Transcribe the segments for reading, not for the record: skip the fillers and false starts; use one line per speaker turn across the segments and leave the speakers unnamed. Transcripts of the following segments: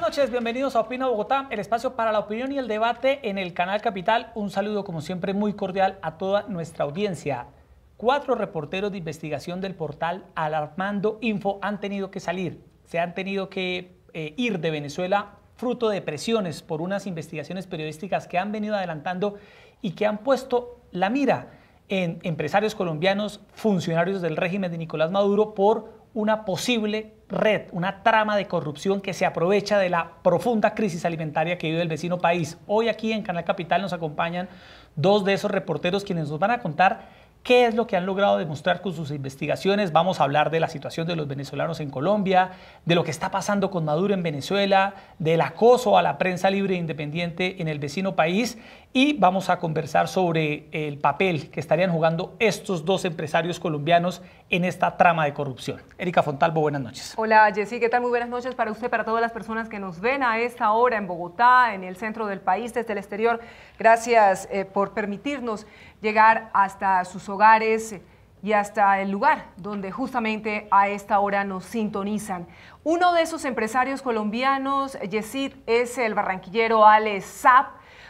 noches, bienvenidos a Opina Bogotá, el espacio para la opinión y el debate en el Canal Capital. Un saludo, como siempre, muy cordial a toda nuestra audiencia. 4 reporteros de investigación del portal Alarmando Info han tenido que salir, se han tenido que ir de Venezuela fruto de presiones por unas investigaciones periodísticas que han venido adelantando y que han puesto la mira en empresarios colombianos, funcionarios del régimen de Nicolás Maduro, por una posible red, una trama de corrupción que se aprovecha de la profunda crisis alimentaria que vive el vecino país. Hoy aquí en Canal Capital nos acompañan 2 de esos reporteros quienes nos van a contar qué es lo que han logrado demostrar con sus investigaciones. Vamos a hablar de la situación de los venezolanos en Colombia, de lo que está pasando con Maduro en Venezuela, del acoso a la prensa libre e independiente en el vecino país, y vamos a conversar sobre el papel que estarían jugando estos 2 empresarios colombianos en esta trama de corrupción. Erika Fontalvo, buenas noches.
Hola, Jessy, ¿qué tal? Muy buenas noches para usted, para todas las personas que nos ven a esta hora en Bogotá, en el centro del país, desde el exterior. Gracias por permitirnos llegar hasta sus hogares y hasta el lugar donde justamente a esta hora nos sintonizan. Uno de esos empresarios colombianos, Yesid, es el barranquillero Ale Saab,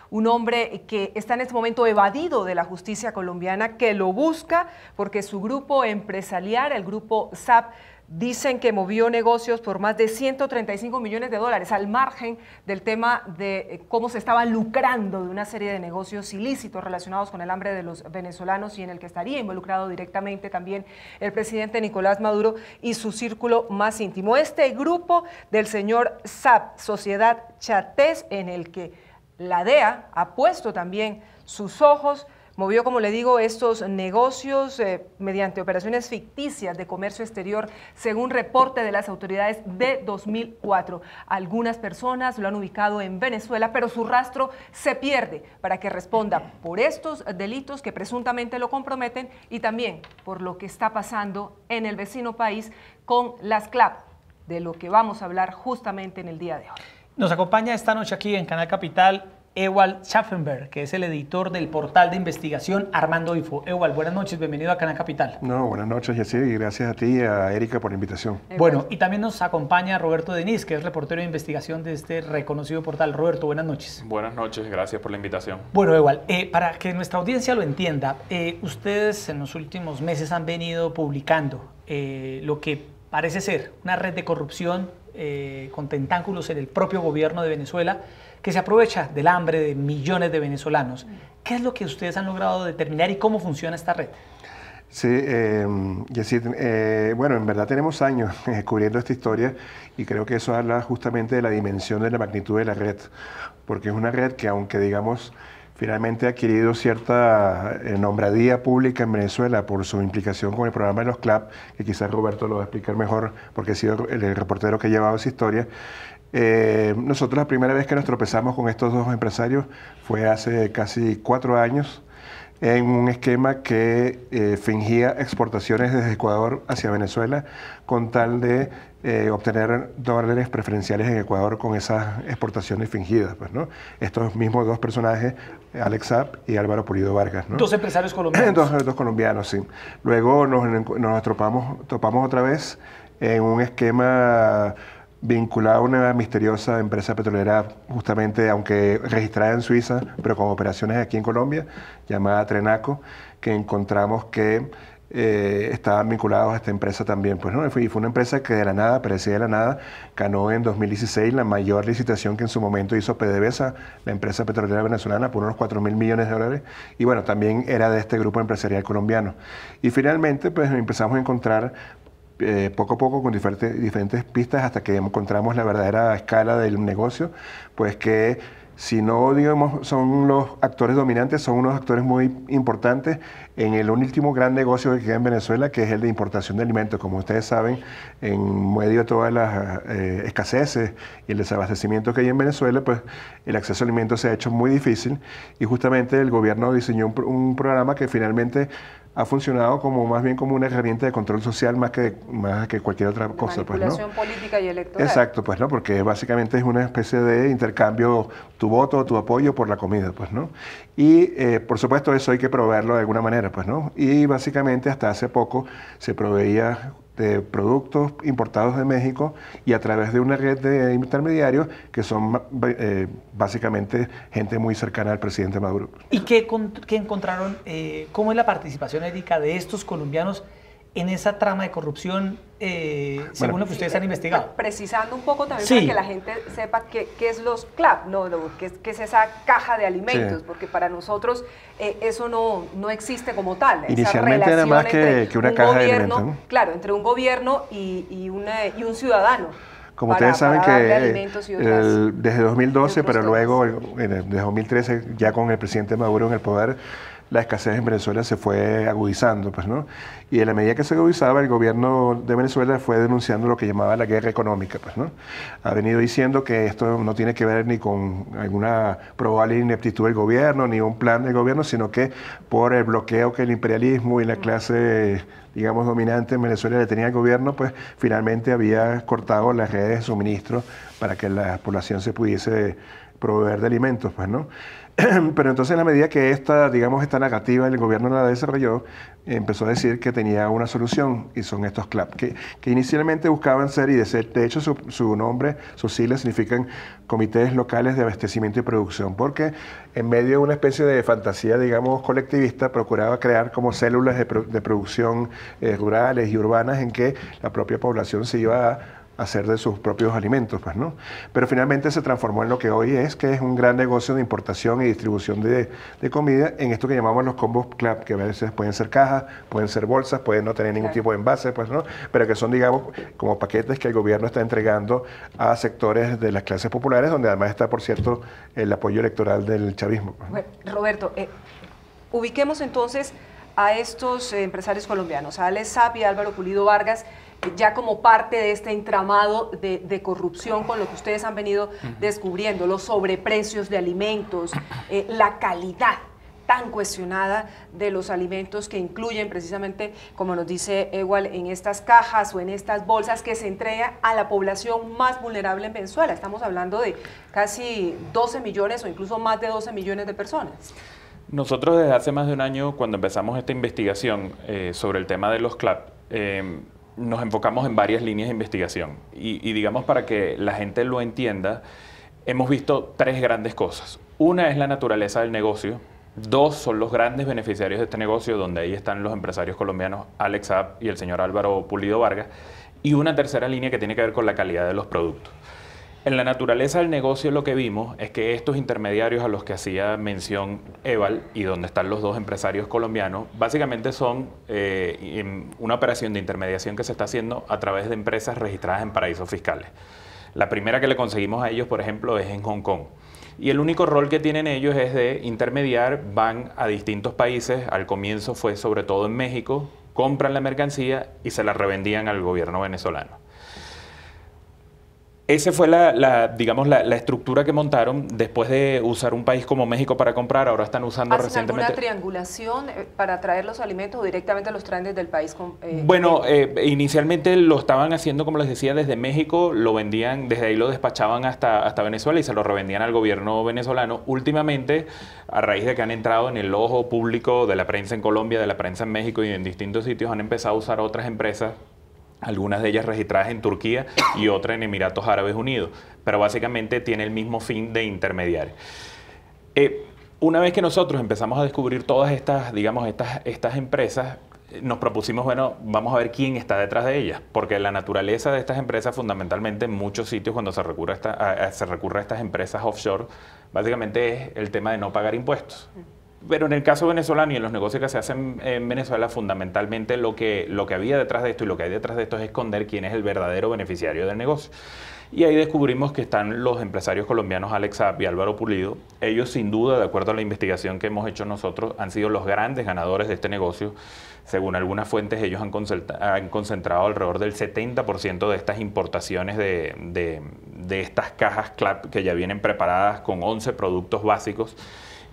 un hombre que está en este momento evadido de la justicia colombiana, que lo busca porque su grupo empresarial, el grupo Saab, dicen que movió negocios por más de 135 millones de dólares, al margen del tema de cómo se estaba lucrando de una serie de negocios ilícitos relacionados con el hambre de los venezolanos, y en el que estaría involucrado directamente también el presidente Nicolás Maduro y su círculo más íntimo. Este grupo del señor Saab, Sociedad Chatés, en el que la DEA ha puesto también sus ojos, movió, como le digo, estos negocios mediante operaciones ficticias de comercio exterior, según reporte de las autoridades de 2004. Algunas personas lo han ubicado en Venezuela, pero su rastro se pierde para que responda por estos delitos que presuntamente lo comprometen, y también por lo que está pasando en el vecino país con las CLAP, de lo que vamos a hablar justamente en el día de hoy.
Nos acompaña esta noche aquí en Canal Capital Ewald Schaffenberg, que es el editor del portal de investigación Armando Info. Ewald, buenas noches, bienvenido a Canal Capital.
No, buenas noches, Jessy, y gracias a ti y a Erika por la invitación.
Bueno, y también nos acompaña Roberto Denis, que es reportero de investigación de este reconocido portal. Roberto, buenas noches.
Buenas noches, gracias por la invitación.
Bueno, Ewald, para que nuestra audiencia lo entienda, ustedes en los últimos meses han venido publicando lo que parece ser una red de corrupción con tentáculos en el propio gobierno de Venezuela, que se aprovecha del hambre de millones de venezolanos. ¿Qué es lo que ustedes han logrado determinar y cómo funciona esta red?
Sí, Jessy, bueno, en verdad tenemos años cubriendo esta historia, y creo que eso habla justamente de la dimensión, de la magnitud de la red, porque es una red que, aunque digamos finalmente ha adquirido cierta nombradía pública en Venezuela por su implicación con el programa de los CLAP, que quizás Roberto lo va a explicar mejor porque ha sido el reportero que ha llevado esa historia. Nosotros la primera vez que nos tropezamos con estos 2 empresarios fue hace casi 4 años, en un esquema que fingía exportaciones desde Ecuador hacia Venezuela con tal de obtener dólares preferenciales en Ecuador con esas exportaciones fingidas, pues, ¿no? Estos mismos 2 personajes, Alex Saab y Álvaro Pulido Vargas, ¿no?
2 empresarios colombianos.
Dos colombianos, sí. Luego nos topamos otra vez en un esquema vinculado a una misteriosa empresa petrolera, justamente, aunque registrada en Suiza, pero con operaciones aquí en Colombia, llamada Trenaco, que encontramos que estaban vinculados a esta empresa también, pues, ¿no? Y fue una empresa que de la nada, parecía de la nada, ganó en 2016 la mayor licitación que en su momento hizo PDVSA, la empresa petrolera venezolana, por unos 4.000 millones de dólares, y bueno, también era de este grupo empresarial colombiano. Y finalmente, pues, empezamos a encontrar poco a poco con diferentes pistas, hasta que encontramos la verdadera escala del negocio, pues que si no, digamos, son los actores dominantes, son unos actores muy importantes en el último gran negocio que queda en Venezuela, que es el de importación de alimentos. Como ustedes saben, en medio de todas las escaseces y el desabastecimiento que hay en Venezuela, pues el acceso a alimentos se ha hecho muy difícil, y justamente el gobierno diseñó un programa que finalmente ha funcionado más bien como una herramienta de control social más que cualquier otra cosa, pues, ¿no?
Manipulación política y electoral.
Exacto, pues, ¿no? Porque básicamente es una especie de intercambio, tu voto, tu apoyo por la comida, pues, ¿no? Y por supuesto eso hay que proveerlo de alguna manera, pues, ¿no? Y básicamente hasta hace poco se proveía de productos importados de México y a través de una red de intermediarios que son básicamente gente muy cercana al presidente Maduro.
¿Y qué encontraron? ¿Cómo es la participación, Erika, de estos colombianos en esa trama de corrupción, según lo que ustedes han investigado?
Precisando un poco también para que la gente sepa qué es los CLAP, qué es esa caja de alimentos, porque para nosotros eso no existe como tal.
Inicialmente era más que una caja de alimentos, ¿no?
Claro, entre un gobierno y un ciudadano.
Como ustedes saben que desde 2012, pero luego desde 2013, ya con el presidente Maduro en el poder, la escasez en Venezuela se fue agudizando, pues, ¿no? Y en la medida que se agudizaba, el gobierno de Venezuela fue denunciando lo que llamaba la guerra económica, pues, ¿no? Ha venido diciendo que esto no tiene que ver ni con alguna probable ineptitud del gobierno, ni un plan del gobierno, sino que por el bloqueo que el imperialismo y la clase, digamos, dominante en Venezuela le tenía al gobierno, pues finalmente había cortado las redes de suministro para que la población se pudiese proveer de alimentos, pues, ¿no? Pero entonces, en la medida que esta narrativa el gobierno la desarrolló, empezó a decir que tenía una solución, y son estos CLAP, que inicialmente buscaban ser, y de hecho su nombre, sus siglas significan Comités Locales de Abastecimiento y Producción, porque en medio de una especie de fantasía, digamos, colectivista, procuraba crear como células de producción rurales y urbanas en que la propia población se iba a hacer de sus propios alimentos, pues, ¿no? Pero finalmente se transformó en lo que hoy es, que es un gran negocio de importación y distribución de comida en esto que llamamos los combos CLAP, que a veces pueden ser cajas, pueden ser bolsas, pueden no tener ningún tipo de envase, pues, ¿no? Pero que son, digamos, como paquetes que el gobierno está entregando a sectores de las clases populares, donde además está, por cierto, el apoyo electoral del chavismo, pues, ¿no?
Bueno, Roberto, ubiquemos entonces a estos empresarios colombianos, a Alex Saab y Álvaro Pulido Vargas, ya como parte de este entramado de corrupción con lo que ustedes han venido descubriendo, los sobreprecios de alimentos, la calidad tan cuestionada de los alimentos que incluyen precisamente, como nos dice Ewald, en estas cajas o en estas bolsas que se entrega a la población más vulnerable en Venezuela. Estamos hablando de casi 12 millones o incluso más de 12 millones de personas.
Nosotros desde hace más de un año, cuando empezamos esta investigación sobre el tema de los CLAP, nos enfocamos en varias líneas de investigación y digamos, para que la gente lo entienda, hemos visto tres grandes cosas. Una es la naturaleza del negocio. Dos son los grandes beneficiarios de este negocio, donde ahí están los empresarios colombianos Alex Saab y el señor Álvaro Pulido Vargas. Y una tercera línea que tiene que ver con la calidad de los productos. En la naturaleza del negocio lo que vimos es que estos intermediarios a los que hacía mención Ewald y donde están los dos empresarios colombianos, básicamente son una operación de intermediación que se está haciendo a través de empresas registradas en paraísos fiscales. La primera que le conseguimos a ellos, por ejemplo, es en Hong Kong. Y el único rol que tienen ellos es de intermediar, van a distintos países, al comienzo fue sobre todo en México, compran la mercancía y se la revendían al gobierno venezolano. Esa fue digamos, la estructura que montaron después de usar un país como México para comprar. Ahora están usando recientemente...
¿Hacen alguna triangulación para traer los alimentos o directamente los traen desde el país?
Bueno, inicialmente lo estaban haciendo, como les decía, desde México, lo vendían, desde ahí lo despachaban hasta Venezuela y se lo revendían al gobierno venezolano. Últimamente, a raíz de que han entrado en el ojo público de la prensa en Colombia, de la prensa en México y en distintos sitios, han empezado a usar otras empresas, algunas de ellas registradas en Turquía y otras en Emiratos Árabes Unidos, pero básicamente tiene el mismo fin de intermediar. Una vez que nosotros empezamos a descubrir todas estas, digamos, estas empresas, nos propusimos, bueno, vamos a ver quién está detrás de ellas, porque la naturaleza de estas empresas, fundamentalmente en muchos sitios cuando se recurre a estas empresas offshore, básicamente es el tema de no pagar impuestos. Pero en el caso venezolano y en los negocios que se hacen en Venezuela, fundamentalmente lo que había detrás de esto y lo que hay detrás de esto es esconder quién es el verdadero beneficiario del negocio. Y ahí descubrimos que están los empresarios colombianos Alex Saab y Álvaro Pulido. Ellos, sin duda, de acuerdo a la investigación que hemos hecho nosotros, han sido los grandes ganadores de este negocio. Según algunas fuentes, ellos han concentrado alrededor del 70% de estas importaciones de estas cajas CLAP que ya vienen preparadas con 11 productos básicos.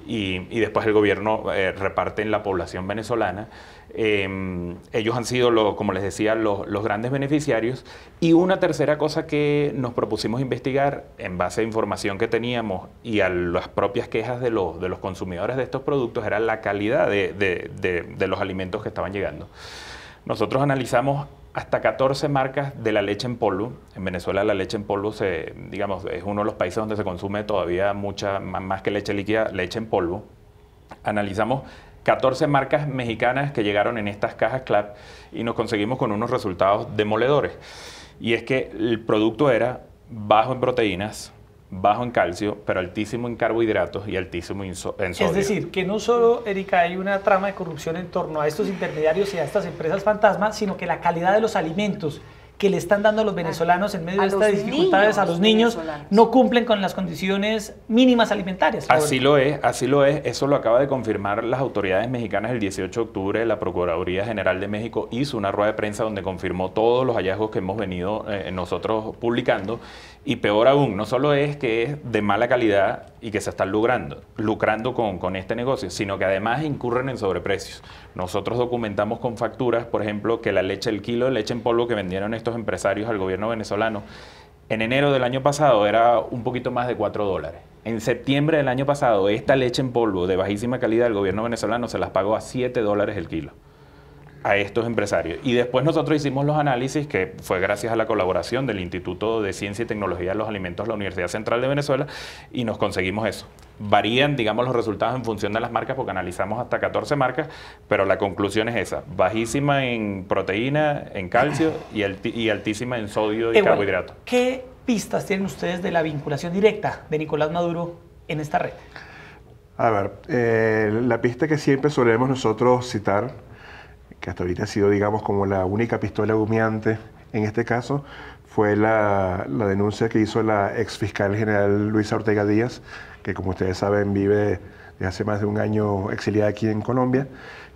Y después el gobierno reparte en la población venezolana. Ellos han sido, como les decía, los grandes beneficiarios. Y una tercera cosa que nos propusimos investigar en base a información que teníamos y a las propias quejas de los consumidores de estos productos era la calidad de los alimentos que estaban llegando. Nosotros analizamos hasta 14 marcas de la leche en polvo. En Venezuela la leche en polvo digamos, es uno de los países donde se consume todavía mucha, más que leche líquida, leche en polvo. Analizamos 14 marcas mexicanas que llegaron en estas cajas CLAP y nos conseguimos con unos resultados demoledores. Y es que el producto era bajo en proteínas, bajo en calcio, pero altísimo en carbohidratos y altísimo en sodio.
Es decir, que no solo, Erika, hay una trama de corrupción en torno a estos intermediarios y a estas empresas fantasmas, sino que la calidad de los alimentos que le están dando a los venezolanos en medio de estas dificultades a los niños no cumplen con las condiciones mínimas alimentarias.
Así lo es. Eso lo acaba de confirmar las autoridades mexicanas el 18 de octubre. La Procuraduría General de México hizo una rueda de prensa donde confirmó todos los hallazgos que hemos venido nosotros publicando. Y peor aún, no solo es que es de mala calidad y que se están lucrando con este negocio, sino que además incurren en sobreprecios. Nosotros documentamos con facturas, por ejemplo, que el kilo de leche en polvo que vendieron estos empresarios al gobierno venezolano, en enero del año pasado era un poquito más de $4. En septiembre del año pasado, esta leche en polvo de bajísima calidad del gobierno venezolano se las pagó a $7 el kilo a estos empresarios. Y después nosotros hicimos los análisis, que fue gracias a la colaboración del Instituto de Ciencia y Tecnología de los Alimentos de la Universidad Central de Venezuela, y nos conseguimos eso. Varían, digamos, los resultados en función de las marcas, porque analizamos hasta 14 marcas, pero la conclusión es esa: bajísima en proteína, en calcio y altísima en sodio y carbohidratos.
¿Qué pistas tienen ustedes de la vinculación directa de Nicolás Maduro en esta red?
A ver, la pista que siempre solemos nosotros citar, que hasta ahorita ha sido, digamos, como la única pistola humeante en este caso, fue la denuncia que hizo la ex fiscal general Luisa Ortega Díaz, que como ustedes saben vive desde hace más de un año exiliada aquí en Colombia,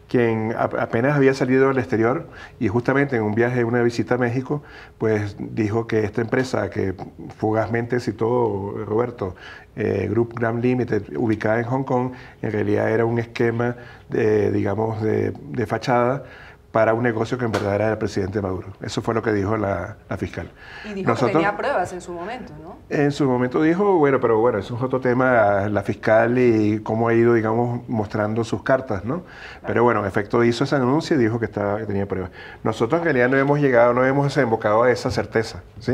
quien apenas había salido al exterior y justamente en un viaje, una visita a México, pues dijo que esta empresa que fugazmente citó Roberto, Group Gram Limited, ubicada en Hong Kong, en realidad era un esquema digamos, de fachada para un negocio que en verdad era del presidente Maduro. Eso fue lo que dijo la fiscal.
Y dijo que tenía pruebas en su momento, ¿no? En
su momento dijo, pero bueno, eso es otro tema, la fiscal y cómo ha ido, digamos, mostrando sus cartas, ¿no? Claro. Pero bueno, en efecto hizo esa denuncia y dijo que tenía pruebas. Nosotros en realidad no hemos desembocado a esa certeza, ¿sí?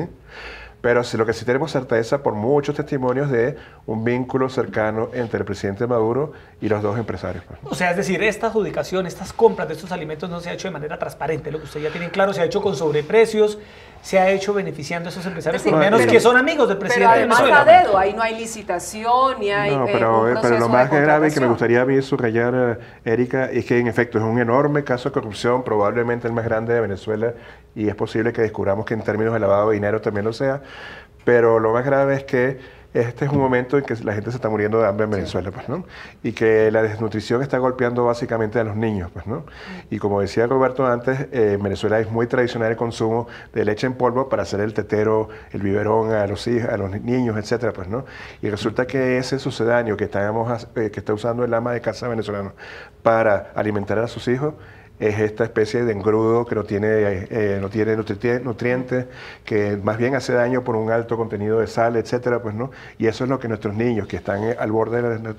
Pero lo que sí tenemos certeza por muchos testimonios de un vínculo cercano entre el presidente Maduro y los dos empresarios.
O sea, es decir, esta adjudicación, estas compras de estos alimentos no se ha hecho de manera transparente. Lo que ustedes ya tienen claro, se ha hecho con sobreprecios, se ha hecho beneficiando a esos empresarios, por menos que son amigos del presidente de Venezuela.
Pero además a dedo, ahí no hay licitación, ni hay
pero lo más grave que me gustaría a mí subrayar, Erika, es que en efecto es un enorme caso de corrupción, probablemente el más grande de Venezuela, y es posible que descubramos que en términos de lavado de dinero también lo sea, pero lo más grave es que este es un momento en que la gente se está muriendo de hambre en Venezuela, pues, ¿no? Y que la desnutrición está golpeando básicamente a los niños, pues, ¿no? Y como decía Roberto antes, en Venezuela es muy tradicional el consumo de leche en polvo para hacer el tetero, el biberón a los niños, etcétera, pues, ¿no? Y resulta que ese sucedáneo que está usando el ama de casa venezolano para alimentar a sus hijos es esta especie de engrudo que no tiene nutrientes, que más bien hace daño por un alto contenido de sal, etcétera, pues, ¿no? Y eso es lo que nuestros niños que están al borde de la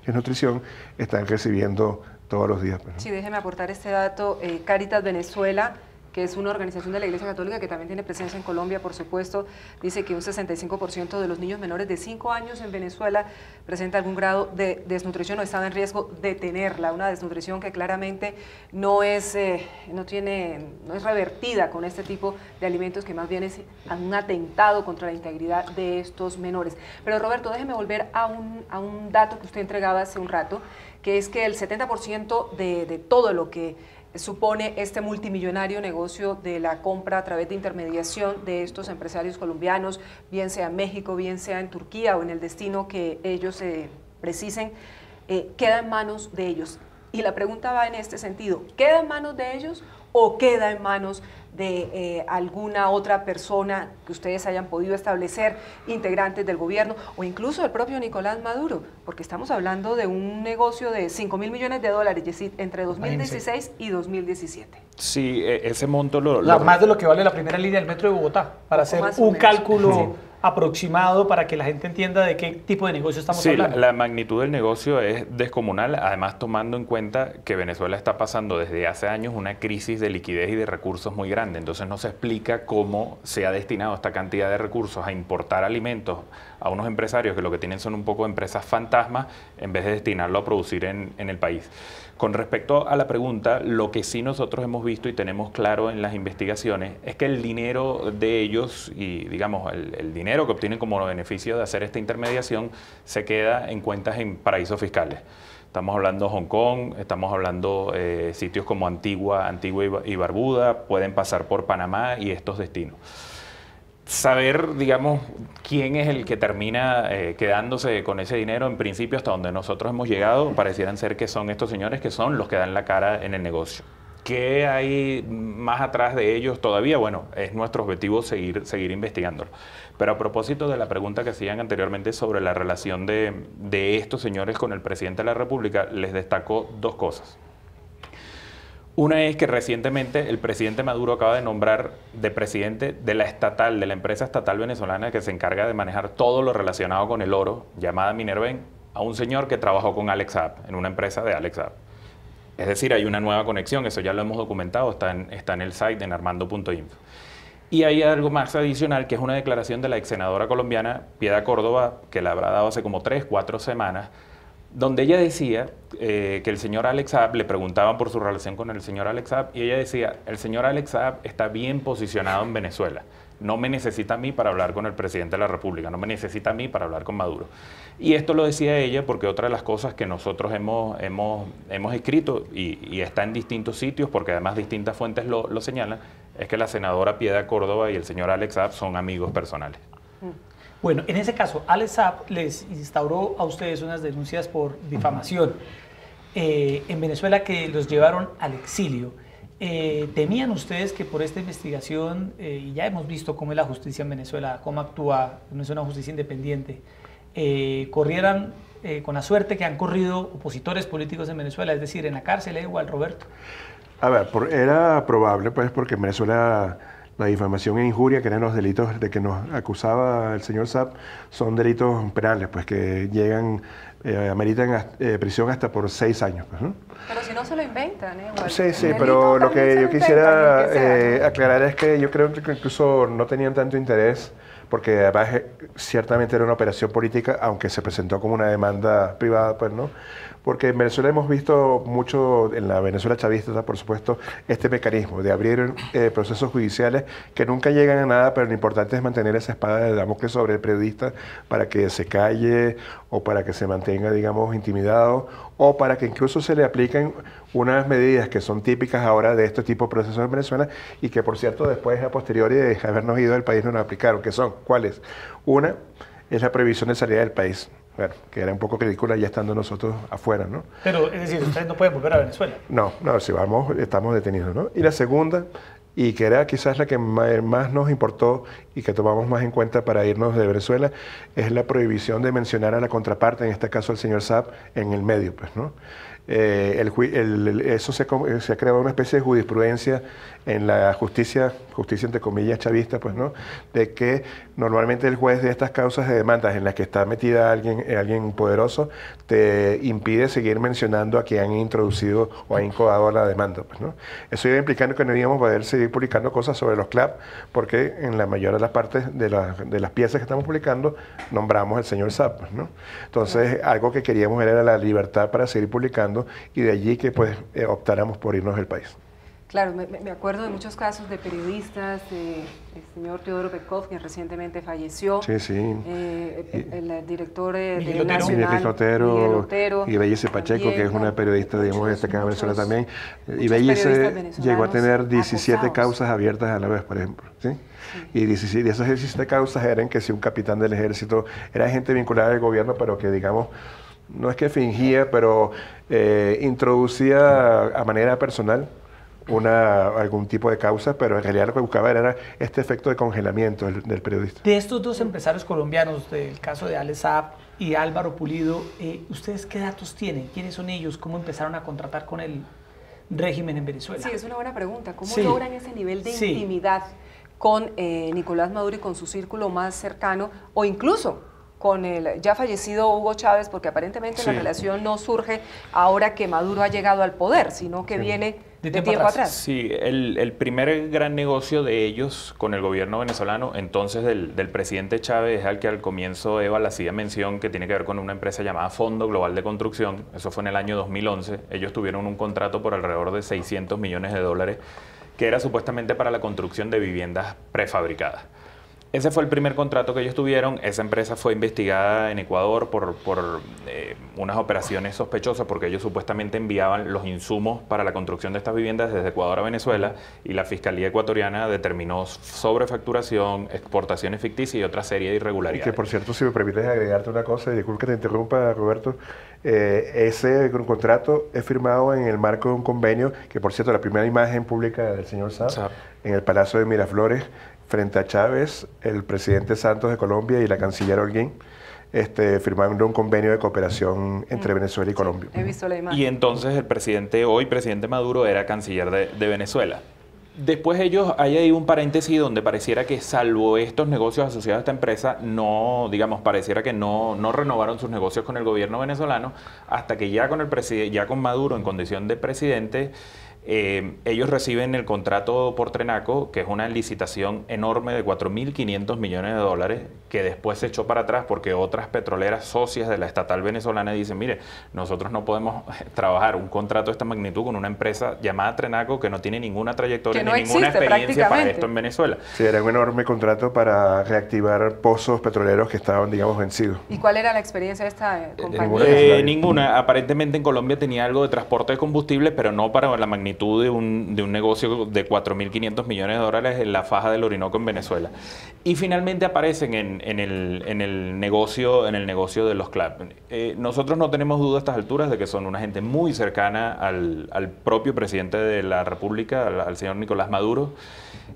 desnutrición están recibiendo todos los días, pues, ¿no?
Sí, déjeme aportar este dato. Caritas Venezuela, que es una organización de la Iglesia Católica que también tiene presencia en Colombia, por supuesto, dice que un 65% de los niños menores de 5 años en Venezuela presenta algún grado de desnutrición o están en riesgo de tenerla, una desnutrición que claramente no es revertida con este tipo de alimentos, que más bien es un atentado contra la integridad de estos menores. Pero Roberto, déjeme volver a un dato que usted entregaba hace un rato, que es que el 70% de todo lo que supone este multimillonario negocio de la compra a través de intermediación de estos empresarios colombianos, bien sea en México, bien sea en Turquía o en el destino que ellos precisen, queda en manos de ellos. Y la pregunta va en este sentido: ¿queda en manos de ellos o queda en manos de alguna otra persona que ustedes hayan podido establecer, integrantes del gobierno o incluso del propio Nicolás Maduro? Porque estamos hablando de un negocio de $5.000 millones, entre 2016 y 2017.
Sí, ese monto
más de lo que vale la primera línea del metro de Bogotá, para hacer un cálculo aproximado para que la gente entienda de qué tipo de negocio estamos hablando.
La magnitud del negocio es descomunal, además tomando en cuenta que Venezuela está pasando desde hace años una crisis de liquidez y de recursos muy grande, entonces no se explica cómo se ha destinado esta cantidad de recursos a importar alimentos a unos empresarios que lo que tienen son un poco empresas fantasmas en vez de destinarlo a producir en el país. Con respecto a la pregunta, lo que sí nosotros hemos visto y tenemos claro en las investigaciones es que el dinero de ellos y digamos el dinero que obtienen como beneficio de hacer esta intermediación se queda en cuentas en paraísos fiscales. Estamos hablando de Hong Kong, estamos hablando sitios como Antigua y Barbuda, pueden pasar por Panamá y estos destinos. Saber, digamos, quién es el que termina quedándose con ese dinero, en principio hasta donde nosotros hemos llegado, parecieran ser que son estos señores que son los que dan la cara en el negocio. ¿Qué hay más atrás de ellos todavía? Bueno, es nuestro objetivo seguir investigándolo. Pero a propósito de la pregunta que hacían anteriormente sobre la relación de estos señores con el presidente de la República, les destaco dos cosas. Una es que recientemente el presidente Maduro acaba de nombrar de presidente de la estatal, de la empresa estatal venezolana que se encarga de manejar todo lo relacionado con el oro, llamada Minerven, a un señor que trabajó con Alex Saab, en una empresa de Alex Saab. Es decir, hay una nueva conexión, eso ya lo hemos documentado, está en el site en armando.info. Y hay algo más adicional, que es una declaración de la ex senadora colombiana Piedad Córdoba, que la habrá dado hace como 3 o 4 semanas, donde ella decía que el señor Alex Saab, le preguntaban por su relación con el señor Alex Saab, y ella decía, el señor Alex Saab está bien posicionado en Venezuela, no me necesita a mí para hablar con el presidente de la República, no me necesita a mí para hablar con Maduro. Y esto lo decía ella porque otra de las cosas que nosotros hemos escrito, y está en distintos sitios, porque además distintas fuentes lo señalan, es que la senadora Piedad Córdoba y el señor Alex Saab son amigos personales.
Bueno, en ese caso, Alex Saab les instauró a ustedes unas denuncias por difamación en Venezuela que los llevaron al exilio. ¿Temían ustedes que por esta investigación, y ya hemos visto cómo es la justicia en Venezuela, cómo actúa, no es una justicia independiente, corrieran con la suerte que han corrido opositores políticos en Venezuela, es decir, en la cárcel, igual, Roberto?
A ver, era probable, pues, porque en Venezuela la difamación e injuria, que eran los delitos de que nos acusaba el señor Saab, son delitos penales, pues que llegan, ameritan prisión hasta por 6 años. Pues, ¿no?
Pero si no se lo inventan, Igual.
Sí, pero lo que yo quisiera aclarar es que yo creo que incluso no tenían tanto interés, porque además ciertamente era una operación política, aunque se presentó como una demanda privada, pues no. Porque en Venezuela hemos visto mucho, en la Venezuela chavista, por supuesto, este mecanismo de abrir procesos judiciales que nunca llegan a nada, pero lo importante es mantener esa espada de Damocles sobre el periodista para que se calle o para que se mantenga, digamos, intimidado, o para que incluso se le apliquen unas medidas que son típicas ahora de este tipo de procesos en Venezuela y que, por cierto, después, a posteriori de habernos ido del país, no nos aplicaron, que son, ¿cuáles? Una es la prohibición de salida del país. Bueno, que era un poco ridícula ya estando nosotros afuera, ¿no?
Pero, es decir, ustedes no pueden volver a Venezuela.
No, si vamos, estamos detenidos, ¿no? Y la segunda, y que era quizás la que más nos importó y que tomamos más en cuenta para irnos de Venezuela, es la prohibición de mencionar a la contraparte, en este caso al señor Saab, en el medio, pues, ¿no? Eso se ha creado una especie de jurisprudencia en la justicia entre comillas chavista, pues, ¿no? De que normalmente el juez de estas causas de demandas en las que está metida alguien poderoso te impide seguir mencionando a quien han introducido o han incubado la demanda, pues, ¿no? Eso iba implicando que no íbamos a poder seguir publicando cosas sobre los CLAP, porque en la mayoría de las partes de las piezas que estamos publicando nombramos al señor Saab, pues, ¿no? Entonces, algo que queríamos era la libertad para seguir publicando, y de allí que pues optáramos por irnos del país.
Claro, me acuerdo de muchos casos de periodistas, el señor Teodoro Petkov, que recientemente falleció,
sí,
el director
Miguel
Nacional,
Miguel Otero, y Bellice Pacheco, que es una periodista, digamos, destacada en Venezuela también, y Bellice llegó a tener 17 causas abiertas a la vez, por ejemplo, ¿sí? Y de esas 17 causas eran que si un capitán del ejército, era gente vinculada al gobierno, pero que, digamos, no es que fingía, pero introducía a manera personal algún tipo de causa, pero en realidad lo que buscaba era este efecto de congelamiento del periodista.
De estos dos empresarios colombianos, del caso de Alex Saab y Álvaro Pulido, ¿ustedes qué datos tienen? ¿Quiénes son ellos? ¿Cómo empezaron a contratar con el régimen en Venezuela?
Sí, es una buena pregunta. ¿Cómo logran ese nivel de intimidad con Nicolás Maduro y con su círculo más cercano, o incluso con el ya fallecido Hugo Chávez, porque aparentemente la relación no surge ahora que Maduro ha llegado al poder, sino que viene de tiempo atrás.
Sí, el primer gran negocio de ellos con el gobierno venezolano, entonces del presidente Chávez, es al que al comienzo Eva le hacía mención, que tiene que ver con una empresa llamada Fondo Global de Construcción. Eso fue en el año 2011. Ellos tuvieron un contrato por alrededor de $600 millones, que era supuestamente para la construcción de viviendas prefabricadas. Ese fue el primer contrato que ellos tuvieron. Esa empresa fue investigada en Ecuador por unas operaciones sospechosas, porque ellos supuestamente enviaban los insumos para la construcción de estas viviendas desde Ecuador a Venezuela, y la Fiscalía ecuatoriana determinó sobrefacturación, exportaciones ficticias y otra serie de irregularidades.
Y que, por cierto, si me permites agregarte una cosa, y disculpa que te interrumpa, Roberto, ese contrato es firmado en el marco de un convenio que, por cierto, la primera imagen pública del señor Saab en el Palacio de Miraflores, frente a Chávez, el presidente Santos de Colombia y la canciller Holguín, firmando un convenio de cooperación entre Venezuela y Colombia.
He visto la imagen.
Y entonces el presidente Maduro, era canciller de Venezuela. Después hay ahí un paréntesis donde pareciera que, salvo estos negocios asociados a esta empresa, pareciera que no renovaron sus negocios con el gobierno venezolano, hasta que ya con Maduro en condición de presidente, ellos reciben el contrato por Trenaco, que es una licitación enorme de $4.500 millones, que después se echó para atrás porque otras petroleras socias de la estatal venezolana dicen: mire, nosotros no podemos trabajar un contrato de esta magnitud con una empresa llamada Trenaco, que no tiene ninguna trayectoria ni ninguna experiencia para esto en Venezuela.
Sí, era un enorme contrato para reactivar pozos petroleros que estaban, vencidos.
¿Y cuál era la experiencia de esta compañía?
Ninguna. Aparentemente en Colombia tenía algo de transporte de combustible, pero no para la magnitud de un negocio de $4.500 millones en la faja del Orinoco en Venezuela. Y finalmente aparecen en el negocio de los CLAP. Nosotros no tenemos duda a estas alturas de que son una gente muy cercana al propio presidente de la República, al señor Nicolás Maduro.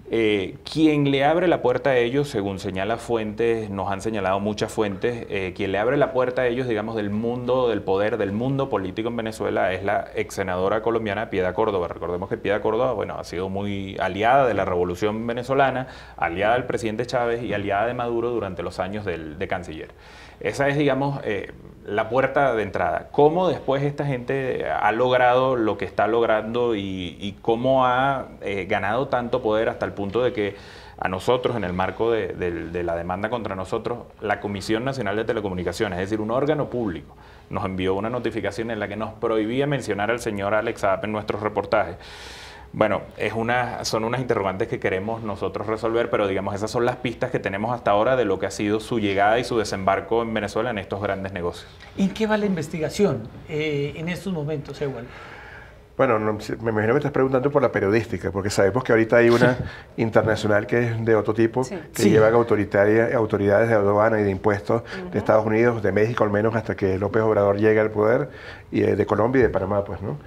Quien le abre la puerta a ellos, según señala fuentes, nos han señalado muchas fuentes, quien le abre la puerta a ellos, del mundo del poder, del mundo político en Venezuela, es la ex senadora colombiana Piedad Córdoba. Recordemos que Piedad Córdoba, ha sido muy aliada de la revolución venezolana, aliada del presidente Chávez y aliada de Maduro durante los años de canciller. Esa es, la puerta de entrada. ¿Cómo después esta gente ha logrado lo que está logrando y cómo ha ganado tanto poder hasta el punto de que a nosotros, en el marco de la demanda contra nosotros, la Comisión Nacional de Telecomunicaciones, es decir, un órgano público, nos envió una notificación en la que nos prohibía mencionar al señor Alex Saab en nuestros reportajes? Bueno, son unas interrogantes que queremos nosotros resolver, pero esas son las pistas que tenemos hasta ahora de lo que ha sido su llegada y su desembarco en Venezuela en estos grandes negocios.
¿En qué va la investigación en estos momentos, Ewald?
Bueno, me imagino que estás preguntando por la periodística, porque sabemos que ahorita hay una internacional que es de otro tipo, que llevan autoridades de aduana y de impuestos de Estados Unidos, de México al menos, hasta que López Obrador llegue al poder, y de Colombia y de Panamá, pues, ¿no?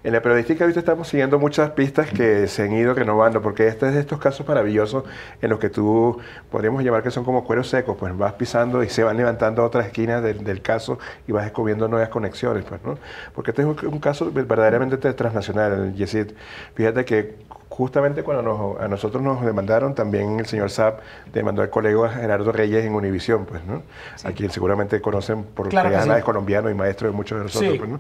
En la periodística ahorita estamos siguiendo muchas pistas que se han ido renovando, porque este es de estos casos maravillosos en los que tú podríamos llamar que son como cueros secos, pues vas pisando y se van levantando otras esquinas del caso y vas descubriendo nuevas conexiones, pues, ¿no? Porque este es un caso verdaderamente transnacional, Yesid. Fíjate que justamente cuando a nosotros nos demandaron, también el señor Saab demandó al colega Gerardo Reyes en Univisión, pues, ¿no? A quien seguramente conocen porque es colombiano y maestro de muchos de nosotros, pues, ¿no?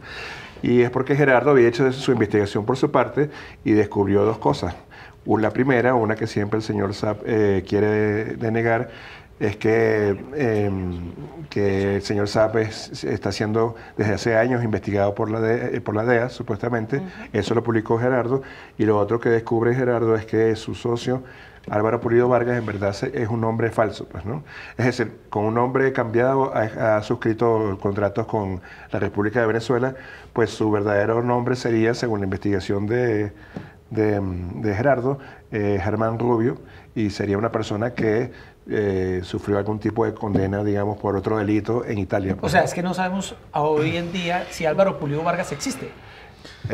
Y es porque Gerardo había hecho su investigación por su parte y descubrió dos cosas. La primera, una que siempre el señor Saab quiere denegar, es que el señor Saab está siendo desde hace años investigado por la DEA, supuestamente. Eso lo publicó Gerardo. Y lo otro que descubre Gerardo es que su socio, Álvaro Pulido Vargas, en verdad es un nombre falso, pues, ¿no? Es decir, con un nombre cambiado ha suscrito contratos con la República de Venezuela, pues su verdadero nombre sería, según la investigación de Gerardo, Germán Rubio, y sería una persona que sufrió algún tipo de condena, por otro delito en Italia.
O sea, es que no sabemos hoy en día si Álvaro Pulido Vargas existe.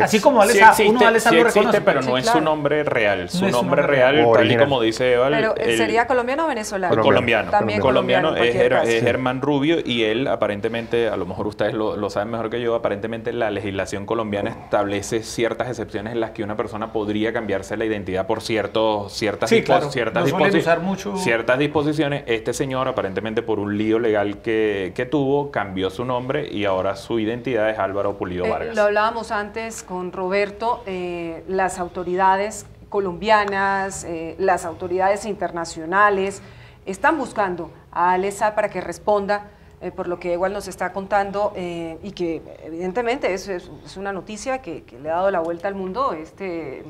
Así como
Sí
uno
existe,
Alesa
sí
lo
existe,
reconoce.
pero
Sí,
no es
claro.
su nombre real. Su
No es su
nombre
nombre
real,
real.
tal y
Original.
como dice Eva,
Pero ¿sería colombiano o venezolano?
colombiano.
También
Colombiano
en
es,
cualquier caso.
es Germán Rubio y él aparentemente, a lo mejor ustedes lo saben mejor que yo, aparentemente la legislación colombiana establece ciertas excepciones en las que una persona podría cambiarse la identidad por ciertas,
Sí, claro,
ciertas,
no suelen usar mucho.
ciertas disposiciones. Este señor aparentemente por un lío legal que tuvo, cambió su nombre y ahora su identidad es Álvaro Pulido Vargas.
Lo hablábamos antes con Roberto, las autoridades colombianas, las autoridades internacionales están buscando a Alesa para que responda por lo que igual nos está contando y que evidentemente es una noticia que le ha dado la vuelta al mundo, este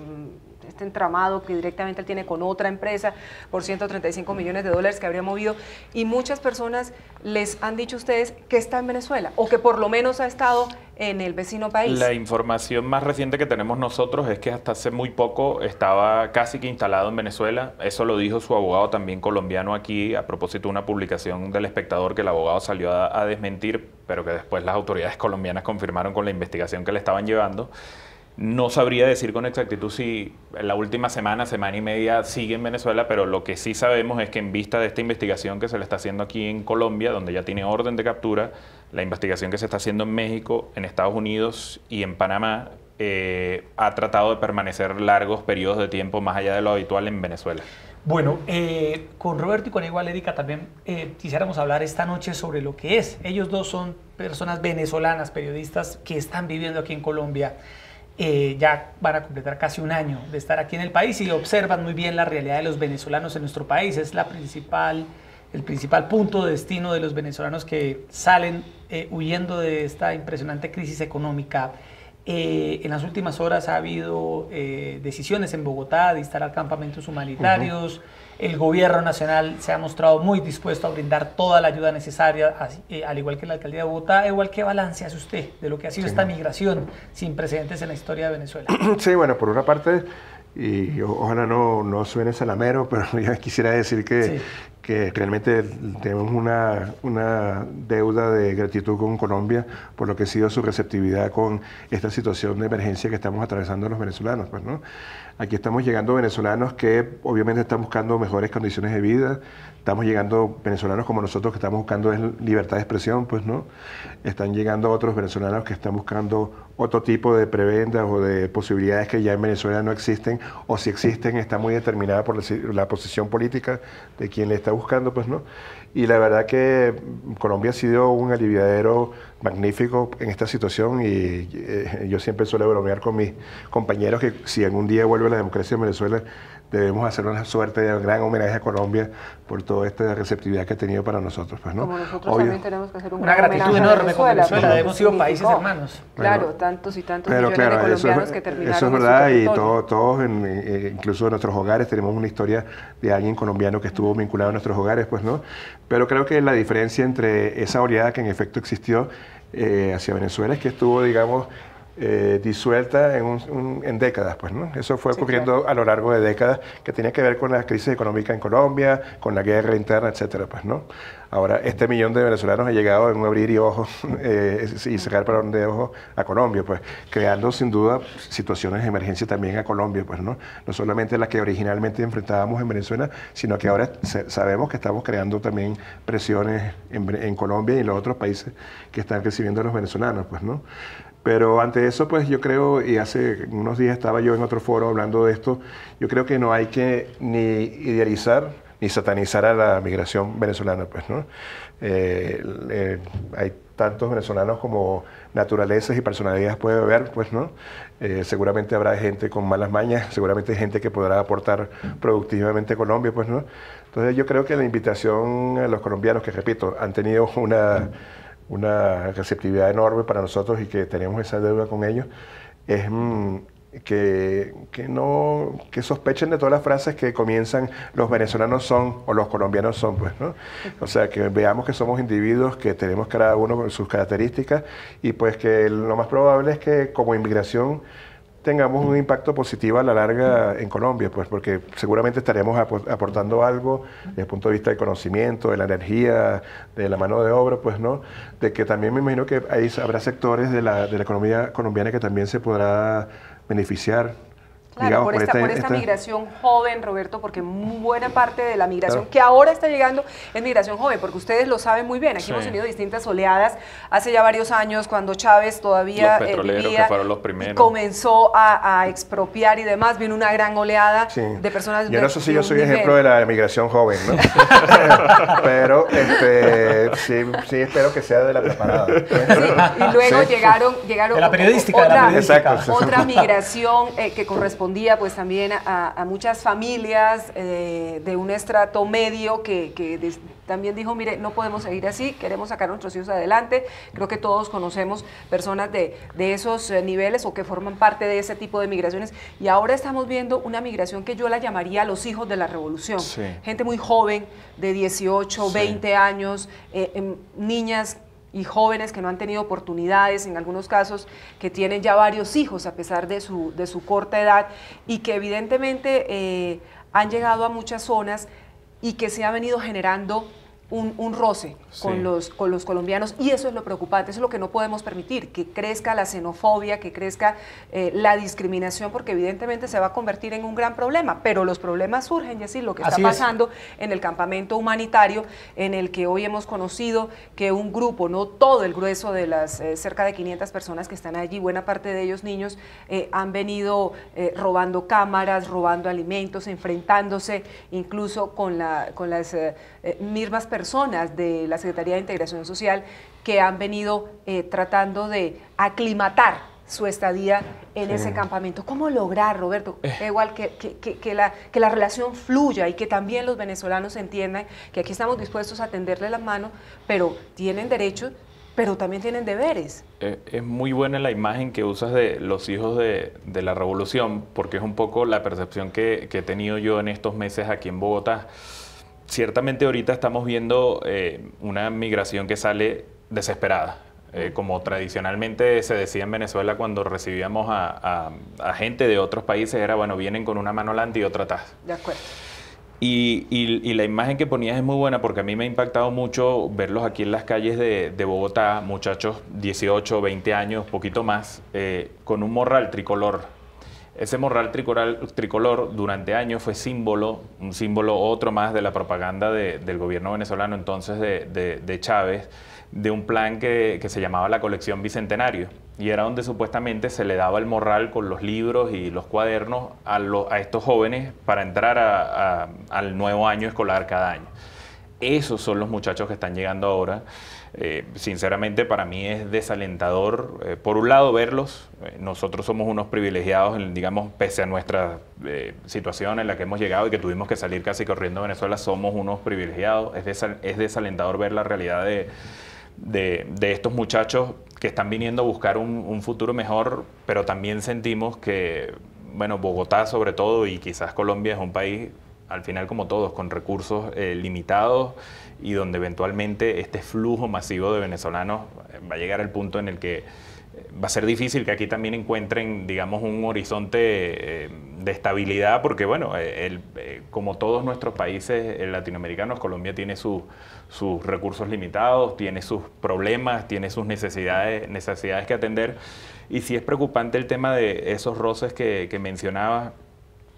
entramado que directamente él tiene con otra empresa por 135 millones de dólares que habría movido, y muchas personas les han dicho a ustedes que está en Venezuela o que por lo menos ha estado en el vecino país.
La información más reciente que tenemos nosotros es que hasta hace muy poco estaba casi que instalado en Venezuela. Eso lo dijo su abogado también colombiano aquí a propósito de una publicación del Espectador que el abogado salió a desmentir, pero que después las autoridades colombianas confirmaron con la investigación que le estaban llevando. No sabría decir con exactitud si en la última semana y media sigue en Venezuela, pero lo que sí sabemos es que en vista de esta investigación que se le está haciendo aquí en Colombia, donde ya tiene orden de captura, la investigación que se está haciendo en México, en Estados Unidos y en Panamá, ha tratado de permanecer largos periodos de tiempo más allá de lo habitual en Venezuela.
Bueno, con Roberto y con igual Erika también quisiéramos hablar esta noche sobre lo que es. Ellos dos son personas venezolanas, periodistas que están viviendo aquí en Colombia. Ya van a completar casi un año de estar aquí en el país y observan muy bien la realidad de los venezolanos en nuestro país. Es el principal punto de destino de los venezolanos que salen huyendo de esta impresionante crisis económica. En las últimas horas ha habido decisiones en Bogotá de instalar campamentos humanitarios. El gobierno nacional se ha mostrado muy dispuesto a brindar toda la ayuda necesaria, al igual que la alcaldía de Bogotá. Igual, ¿qué balance hace usted de lo que ha sido esta migración sin precedentes en la historia de Venezuela?
Sí, bueno, por una parte, y ojalá no suene salamero, pero yo quisiera decir que realmente tenemos una deuda de gratitud con Colombia por lo que ha sido su receptividad con esta situación de emergencia que estamos atravesando los venezolanos, pues, ¿no? Aquí estamos llegando venezolanos que obviamente están buscando mejores condiciones de vida, estamos llegando venezolanos como nosotros que estamos buscando libertad de expresión, pues, ¿no? Están llegando otros venezolanos que están buscando otro tipo de prebendas o de posibilidades que ya en Venezuela no existen, o si existen está muy determinada por la posición política de quien le está buscando, pues, ¿no? Y la verdad que Colombia ha sido un aliviadero magnífico en esta situación y yo siempre suelo bromear con mis compañeros que si algún día vuelve la democracia en Venezuela, debemos hacer una suerte de gran homenaje a Colombia por toda esta receptividad que ha tenido para nosotros, pues, ¿no?
Como nosotros también tenemos que hacer un
Una
gran
gratitud
homenaje a
enorme con Venezuela,
porque
hemos sido
significó,
países hermanos.
Claro,
Bueno,
tantos y tantos
pero
millones de
claro,
colombianos que terminaron
eso es
en su
verdad, y
territorio.
todos, incluso en nuestros hogares, tenemos una historia de alguien colombiano que estuvo vinculado a nuestros hogares, pues, ¿no? Pero creo que la diferencia entre esa oleada que en efecto existió hacia Venezuela es que estuvo, digamos, disuelta en décadas, pues, ¿no? Eso fue ocurriendo
claro,
a lo largo de décadas, que tenía que ver con la crisis económica en Colombia, con la guerra interna, etcétera, pues, ¿no? Ahora, este millón de venezolanos ha llegado en un abrir y ojos y cerrar para de ojos a Colombia, pues, creando sin duda situaciones de emergencia también a Colombia, pues, ¿no? No solamente las que originalmente enfrentábamos en Venezuela, sino que ahora sabemos que estamos creando también presiones en Colombia y en los otros países que están recibiendo a los venezolanos, pues, ¿no? Pero ante eso, pues yo creo, y hace unos días estaba yo en otro foro hablando de esto, yo creo que no hay que ni idealizar ni satanizar a la migración venezolana, pues, ¿no? Hay tantos venezolanos como naturalezas y personalidades puede haber, pues, ¿no? Seguramente habrá gente con malas mañas, seguramente hay gente que podrá aportar productivamente a Colombia, pues, ¿no? Entonces yo creo que la invitación a los colombianos, que repito, han tenido una receptividad enorme para nosotros y que tenemos esa deuda con ellos, es que sospechen de todas las frases que comienzan los venezolanos son o los colombianos son, pues, ¿no? O sea, que veamos que somos individuos, que tenemos cada uno con sus características y pues que lo más probable es que como inmigración tengamos un impacto positivo a la larga en Colombia, pues porque seguramente estaremos aportando algo desde el punto de vista del conocimiento, de la energía, de la mano de obra, pues no, de que también me imagino que habrá sectores de la economía colombiana que también se podrá beneficiar.
Claro,
digamos,
por esta migración joven, Roberto, porque buena parte de la migración que ahora está llegando es migración joven, porque ustedes lo saben muy bien. Aquí hemos tenido distintas oleadas hace ya varios años, cuando Chávez todavía vivía,
que fueron los primeros,
y comenzó a expropiar y demás. Vino una gran oleada de personas.
Yo no sé si yo soy ejemplo de la migración joven, ¿no? Pero sí espero que sea de la preparada.
Y luego llegaron
de la periodística,
otra migración que corresponde pues también a muchas familias de un estrato medio que también dijo, mire, no podemos seguir así, queremos sacar a nuestros hijos adelante. Creo que todos conocemos personas de esos niveles o que forman parte de ese tipo de migraciones, y ahora estamos viendo una migración que yo la llamaría los hijos de la revolución. Gente muy joven, de 18, 20 años, niñas y jóvenes que no han tenido oportunidades, en algunos casos que tienen ya varios hijos a pesar de su corta edad, y que evidentemente han llegado a muchas zonas y que se ha venido generando un roce con los colombianos, y eso es lo preocupante, eso es lo que no podemos permitir, que crezca la xenofobia, que crezca la discriminación, porque evidentemente se va a convertir en un gran problema, pero los problemas surgen, y así lo que está pasando en el campamento humanitario, en el que hoy hemos conocido que un grupo, no todo el grueso de las cerca de 500 personas que están allí, buena parte de ellos niños, han venido robando cámaras, robando alimentos, enfrentándose incluso con las mismas personas de la Secretaría de Integración Social, que han venido tratando de aclimatar su estadía en ese campamento. ¿Cómo lograr, Roberto, igual que la relación fluya y que también los venezolanos entiendan que aquí estamos dispuestos a tenderle la mano, pero tienen derechos, pero también tienen deberes?
Es muy buena la imagen que usas de los hijos de la revolución, porque es un poco la percepción que he tenido yo en estos meses aquí en Bogotá. Ciertamente ahorita estamos viendo una migración que sale desesperada. Como tradicionalmente se decía en Venezuela cuando recibíamos a gente de otros países, era, bueno, vienen con una mano adelante y otra atrás.
De acuerdo.
Y la imagen que ponías es muy buena, porque a mí me ha impactado mucho verlos aquí en las calles de Bogotá, muchachos 18, 20 años, poquito más, con un morral tricolor. Ese morral tricolor durante años fue un símbolo otro más de la propaganda del gobierno venezolano entonces de Chávez, de un plan que se llamaba la Colección Bicentenario, y era donde supuestamente se le daba el morral con los libros y los cuadernos a estos jóvenes para entrar al nuevo año escolar cada año. Esos son los muchachos que están llegando ahora. Sinceramente, para mí es desalentador, por un lado, verlos. Nosotros somos unos privilegiados, digamos, pese a nuestra situación en la que hemos llegado y que tuvimos que salir casi corriendo a Venezuela, somos unos privilegiados. Es desalentador ver la realidad de estos muchachos que están viniendo a buscar un futuro mejor, pero también sentimos que, bueno, Bogotá sobre todo, y quizás Colombia, es un país, al final como todos, con recursos limitados, y donde eventualmente este flujo masivo de venezolanos va a llegar al punto en el que va a ser difícil que aquí también encuentren, digamos, un horizonte de estabilidad, porque, bueno, como todos nuestros países latinoamericanos, Colombia tiene sus recursos limitados, tiene sus problemas, tiene sus necesidades que atender, y sí es preocupante el tema de esos roces que mencionabas.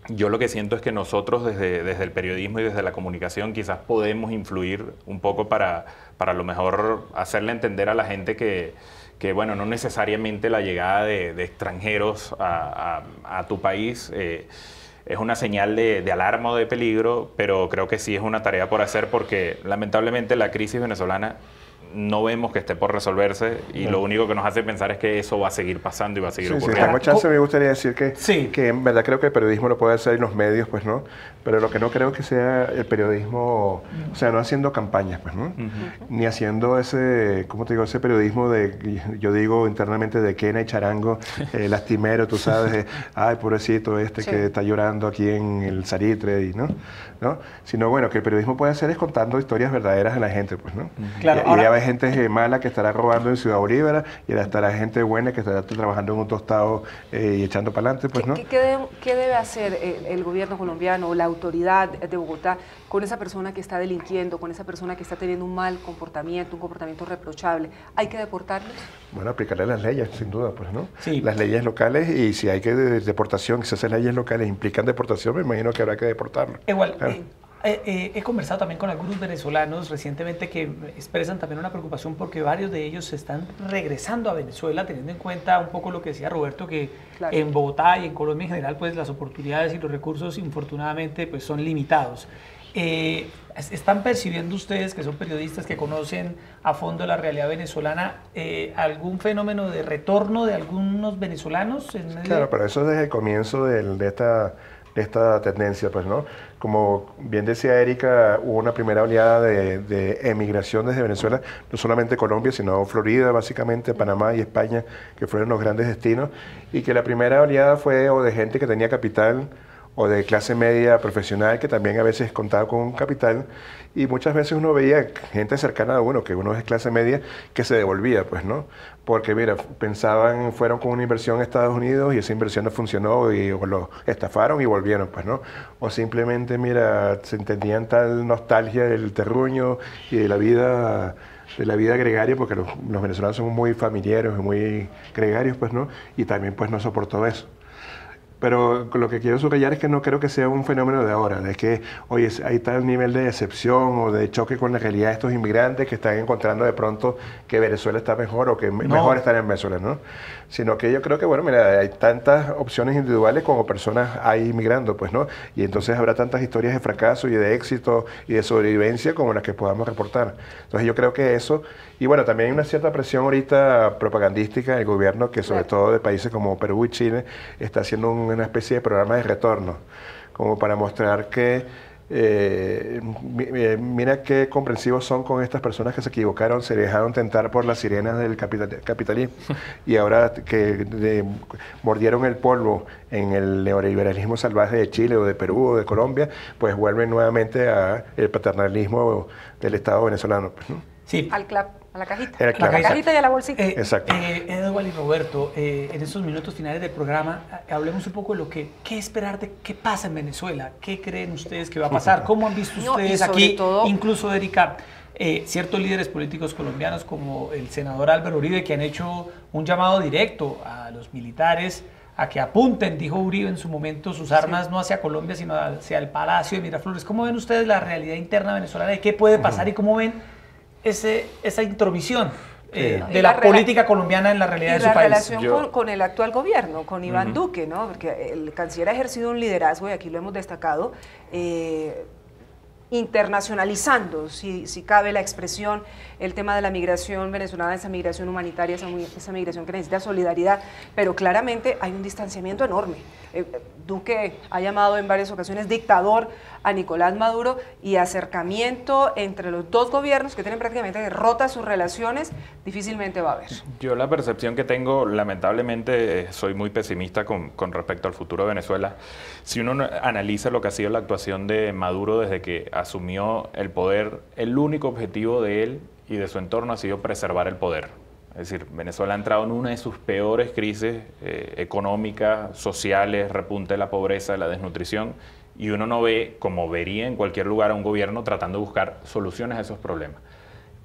Yo lo que siento es que nosotros desde el periodismo y desde la comunicación quizás podemos influir un poco para a lo mejor hacerle entender a la gente que bueno, no necesariamente la llegada de extranjeros a tu país es una señal de alarma o de peligro, pero creo que sí es una tarea por hacer, porque lamentablemente la crisis venezolana no vemos que esté por resolverse, y lo único que nos hace pensar es que eso va a seguir pasando y va a seguir ocurriendo.
Si tengo chance, me gustaría decir que en verdad creo que el periodismo lo puede hacer en los medios, pues, ¿no? Pero lo que no creo que sea el periodismo, o sea, no haciendo campañas, pues, ¿no? Ni haciendo ese, ¿cómo te digo? Ese periodismo yo digo internamente de quena y charango, lastimero, tú sabes, ay, pobrecito que está llorando aquí en el Salitre, y ¿no? Sino, bueno, que el periodismo puede hacer es contando historias verdaderas a la gente, pues, ¿no?
Claro,
y a gente mala que estará robando en Ciudad Bolívar y estará gente buena que estará trabajando en un tostado y echando para adelante, pues, ¿no?
¿Qué debe hacer el gobierno colombiano o la autoridad de Bogotá con esa persona que está delinquiendo, con esa persona que está teniendo un mal comportamiento, un comportamiento reprochable? ¿Hay que deportarlos?
Bueno, aplicarle las leyes, sin duda, pues, ¿no?
Sí.
Las leyes locales, y si hay que deportación, si se hacen leyes locales implican deportación, me imagino que habrá que deportarlo.
Igual,
Claro.
he conversado también con algunos venezolanos recientemente que expresan también una preocupación porque varios de ellos se están regresando a Venezuela, teniendo en cuenta un poco lo que decía Roberto, que
Claro.
en Bogotá y en Colombia en general, pues las oportunidades y los recursos, infortunadamente, pues son limitados. ¿Están percibiendo ustedes, que son periodistas que conocen a fondo la realidad venezolana, algún fenómeno de retorno de algunos venezolanos?
Claro, pero eso es desde el comienzo de esta tendencia, pues, ¿no? Como bien decía Erika, hubo una primera oleada de emigración desde Venezuela, no solamente Colombia, sino Florida, básicamente, Panamá y España, que fueron los grandes destinos, y que la primera oleada fue o de gente que tenía capital, o de clase media profesional, que también a veces contaba con un capital, y muchas veces uno veía gente cercana a uno, que uno es clase media, que se devolvía, pues, ¿no? Porque, mira, fueron con una inversión a Estados Unidos y esa inversión no funcionó o lo estafaron y volvieron, pues, ¿no? O simplemente, mira, se entendían tal nostalgia del terruño y de la vida gregaria, porque los venezolanos son muy familiares y muy gregarios, pues, ¿no? Y también, pues, no soportó eso. Pero lo que quiero subrayar es que no creo que sea un fenómeno de ahora, de que, oye, hay tal nivel de decepción o de choque con la realidad de estos inmigrantes que están encontrando de pronto que Venezuela está mejor o que mejor estar en Venezuela, ¿no? Sino que yo creo que, bueno, mira, hay tantas opciones individuales como personas ahí inmigrando, pues, ¿no? Y entonces habrá tantas historias de fracaso y de éxito y de sobrevivencia como las que podamos reportar. Entonces yo creo que eso, y bueno, también hay una cierta presión ahorita propagandística del gobierno que sobre todo de países como Perú y Chile está haciendo una especie de programa de retorno, como para mostrar que mira qué comprensivos son con estas personas que se equivocaron, se dejaron tentar por las sirenas del capitalismo y ahora que mordieron el polvo en el neoliberalismo salvaje de Chile o de Perú o de Colombia, pues vuelven nuevamente al paternalismo del Estado venezolano, pues, ¿no?
Sí.
Al clap. A la cajita.
Era claro.
A la cajita y a la bolsita.
Exacto.
Edward y Roberto, en estos minutos finales del programa, hablemos un poco de qué esperar de qué pasa en Venezuela. ¿Qué creen ustedes que va a pasar? ¿Cómo han visto ustedes aquí? Todo, incluso, Erika, ciertos líderes políticos colombianos como el senador Álvaro Uribe, que han hecho un llamado directo a los militares a que apunten, dijo Uribe en su momento, sus armas no hacia Colombia, sino hacia el Palacio de Miraflores. ¿Cómo ven ustedes la realidad interna venezolana y qué puede pasar y cómo ven esa intromisión de la política colombiana en la realidad de su país?
La relación con el actual gobierno, con Iván Duque, ¿no? Porque el canciller ha ejercido un liderazgo, y aquí lo hemos destacado, internacionalizando, si cabe la expresión, el tema de la migración venezolana, esa migración humanitaria, esa migración que necesita solidaridad, pero claramente hay un distanciamiento enorme. Duque ha llamado en varias ocasiones dictador a Nicolás Maduro, y acercamiento entre los dos gobiernos que tienen prácticamente rotas sus relaciones, difícilmente va a haber.
Yo la percepción que tengo, lamentablemente, soy muy pesimista con respecto al futuro de Venezuela. Si uno analiza lo que ha sido la actuación de Maduro desde que asumió el poder, el único objetivo de él y de su entorno ha sido preservar el poder. Es decir, Venezuela ha entrado en una de sus peores crisis económicas, sociales, repunte de la pobreza, de la desnutrición, y uno no ve, como vería en cualquier lugar, a un gobierno tratando de buscar soluciones a esos problemas.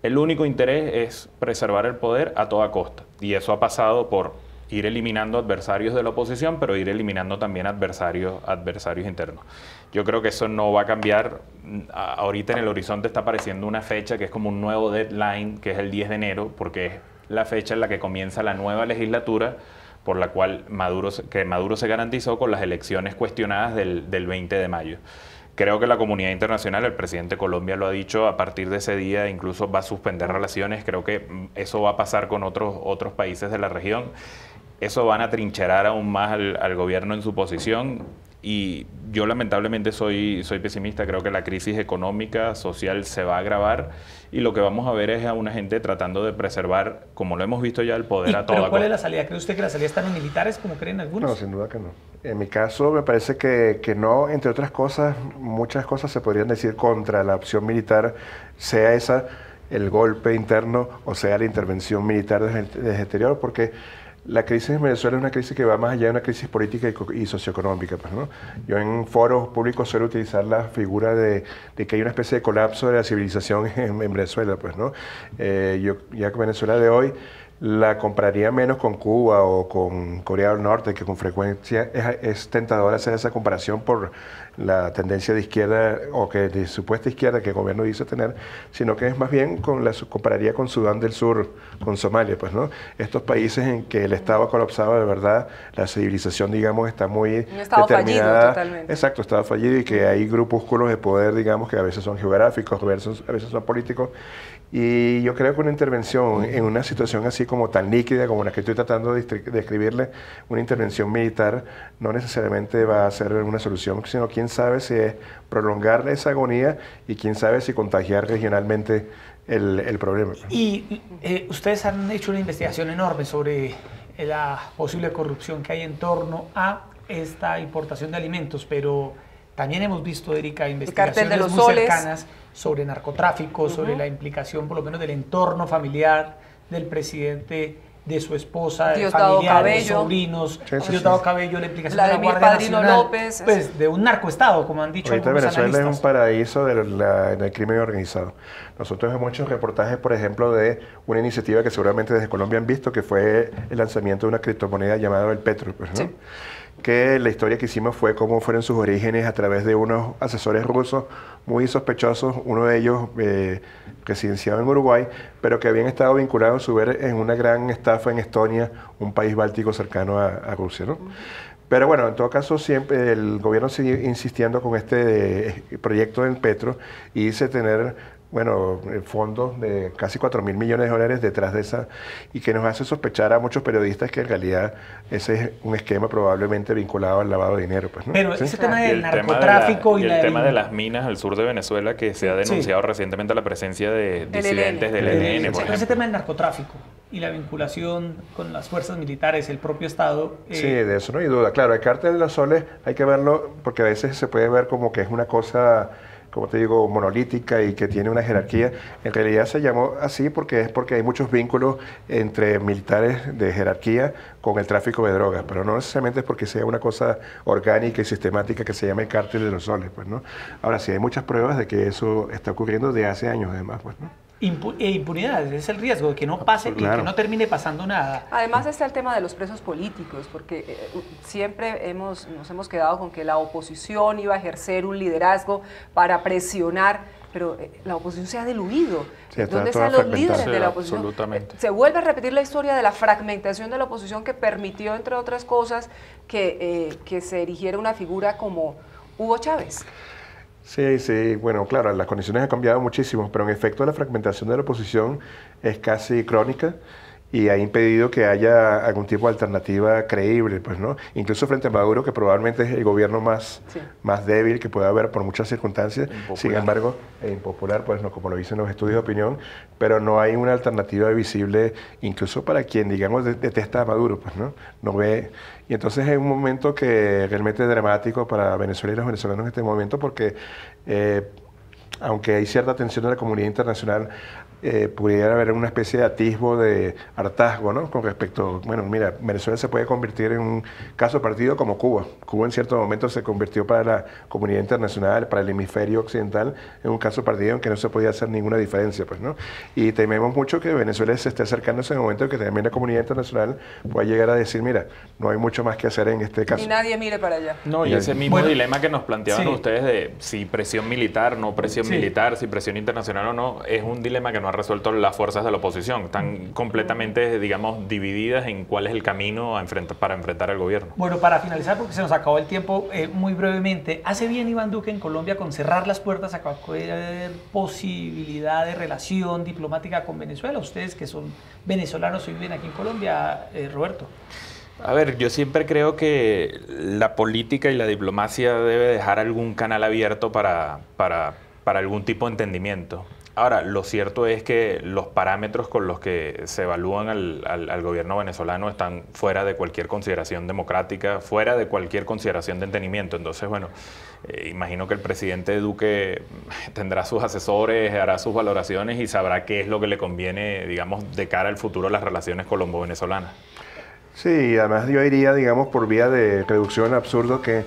El único interés es preservar el poder a toda costa, y eso ha pasado por ir eliminando adversarios de la oposición, pero ir eliminando también adversarios internos. Yo creo que eso no va a cambiar. Ahorita en el horizonte está apareciendo una fecha que es como un nuevo deadline, que es el 10 de enero, porque es la fecha en la que comienza la nueva legislatura, por la cual Maduro se garantizó con las elecciones cuestionadas del 20 de mayo. Creo que la comunidad internacional, el presidente de Colombia lo ha dicho, a partir de ese día incluso va a suspender relaciones. Creo que eso va a pasar con otros países de la región. Eso van a trincherar aún más al gobierno en su posición, y yo lamentablemente soy pesimista. Creo que la crisis económica, social se va a agravar, y lo que vamos a ver es a una gente tratando de preservar, como lo hemos visto ya, el poder a toda
costa. ¿Pero cuál es
costa.
la salida? ¿Cree usted que la salida está en los militares, como creen algunos?
No, sin duda que no. En mi caso me parece que no, entre otras cosas, muchas cosas se podrían decir contra la opción militar, sea esa el golpe interno o sea la intervención militar desde el exterior, porque la crisis en Venezuela es una crisis que va más allá de una crisis política y socioeconómica. Pues, ¿no? Yo en foros públicos suelo utilizar la figura de que hay una especie de colapso de la civilización en Venezuela. Pues, ¿no? Yo ya con Venezuela de hoy la compraría menos con Cuba o con Corea del Norte, que con frecuencia es tentador hacer esa comparación por la tendencia de izquierda o que de supuesta izquierda que el gobierno dice tener, sino que es más bien compararía con Sudán del Sur, con Somalia, pues, ¿no? Estos países en que el Estado ha colapsado de verdad, la civilización, digamos, está muy
un estado
determinada.
Fallido, totalmente.
Exacto, estado fallido, y que hay grupúsculos de poder, digamos, que a veces son geográficos, a veces son políticos. Y yo creo que una intervención en una situación así como tan líquida como la que estoy tratando de describirle, una intervención militar no necesariamente va a ser una solución, sino quién sabe si es prolongar esa agonía y quién sabe si contagiar regionalmente el problema.
Y ustedes han hecho una investigación enorme sobre la posible corrupción que hay en torno a esta importación de alimentos, pero también hemos visto, Erika, investigaciones muy cercanas sobre narcotráfico, sobre la implicación por lo menos del entorno familiar del presidente, de su esposa, de familiares, sobrinos, Diosdado Cabello, la implicación de la Guardia Nacional,
López,
pues de un narcoestado, como han dicho algunos
Venezuela
analistas.
es un paraíso del crimen organizado. Nosotros hemos hecho reportajes, por ejemplo, de una iniciativa que seguramente desde Colombia han visto, que fue el lanzamiento de una criptomoneda llamada el Petro, pues, ¿no?
Sí.
Que la historia que hicimos fue cómo fueron sus orígenes a través de unos asesores rusos muy sospechosos, uno de ellos residenciado en Uruguay, pero que habían estado vinculados a su vez en una gran estafa en Estonia, un país báltico cercano a Rusia, ¿no? Pero bueno, en todo caso, siempre el gobierno sigue insistiendo con este proyecto del Petro y dice tener, bueno, fondos de casi 4.000 millones de dólares detrás de esa, y que nos hace sospechar a muchos periodistas que en realidad ese es un esquema probablemente vinculado al lavado de dinero. Pues, ¿no?
Pero
¿sí?
ese tema del
el
narcotráfico
el tema de las minas al sur de Venezuela, que se ha denunciado recientemente la presencia de disidentes del ELN, por
ese
ejemplo.
tema del narcotráfico y la vinculación con las fuerzas militares, el propio Estado.
Sí, de eso no hay duda. Claro, el cártel de los soles hay que verlo porque a veces se puede ver como que es una cosa, como te digo, monolítica y que tiene una jerarquía. En realidad se llamó así porque hay muchos vínculos entre militares de jerarquía con el tráfico de drogas, pero no necesariamente es porque sea una cosa orgánica y sistemática que se llame el cártel de los soles, pues, ¿no? Ahora sí, hay muchas pruebas de que eso está ocurriendo de hace años además, pues, ¿no?
Impunidad, ese es el riesgo de que no pase y que no termine pasando nada.
Además está el tema de los presos políticos, porque siempre nos hemos quedado con que la oposición iba a ejercer un liderazgo para presionar, pero la oposición se ha diluido.
Sí,
¿Dónde están los líderes de la
Sí,
oposición?
absolutamente.
Se vuelve a repetir la historia de la fragmentación de la oposición que permitió, entre otras cosas, que se erigiera una figura como Hugo Chávez.
Sí, sí, bueno, claro, las condiciones han cambiado muchísimo, pero en efecto la fragmentación de la oposición es casi crónica y ha impedido que haya algún tipo de alternativa creíble, pues, ¿no? Incluso frente a Maduro, que probablemente es el gobierno más débil que puede haber por muchas circunstancias, sin embargo, impopular, pues, no, como lo dicen los estudios de opinión, pero no hay una alternativa visible, incluso para quien, digamos, detesta a Maduro, pues, ¿no? No ve. Y entonces es un momento que realmente es dramático para Venezuela y los venezolanos en este momento, porque aunque hay cierta tensión de la comunidad internacional, pudiera haber una especie de atisbo de hartazgo, ¿no? Con respecto, bueno, mira, Venezuela se puede convertir en un caso partido como Cuba. Cuba en cierto momento se convirtió para la comunidad internacional, para el hemisferio occidental, en un caso partido en que no se podía hacer ninguna diferencia, pues, ¿no? Y tememos mucho que Venezuela se esté acercando a ese momento en que también la comunidad internacional pueda llegar a decir, mira, no hay mucho más que hacer en este caso.
Y nadie mire para allá.
No, y ese mismo dilema que nos planteaban ustedes de si presión militar, no presión militar, si presión internacional o no, es un dilema que no ha resuelto las fuerzas de la oposición. Están completamente, digamos, divididas en cuál es el camino para enfrentar al gobierno.
Bueno, para finalizar, porque se nos acabó el tiempo, muy brevemente, ¿hace bien Iván Duque en Colombia con cerrar las puertas a cualquier posibilidad de relación diplomática con Venezuela? Ustedes que son venezolanos y viven aquí en Colombia, Roberto.
A ver, yo siempre creo que la política y la diplomacia debe dejar algún canal abierto para algún tipo de entendimiento. Ahora, lo cierto es que los parámetros con los que se evalúan al gobierno venezolano están fuera de cualquier consideración democrática, fuera de cualquier consideración de entendimiento. Entonces, bueno, imagino que el presidente Duque tendrá sus asesores, hará sus valoraciones y sabrá qué es lo que le conviene, digamos, de cara al futuro de las relaciones colombo-venezolanas.
Sí, además yo diría, digamos, por vía de reducción absurdo que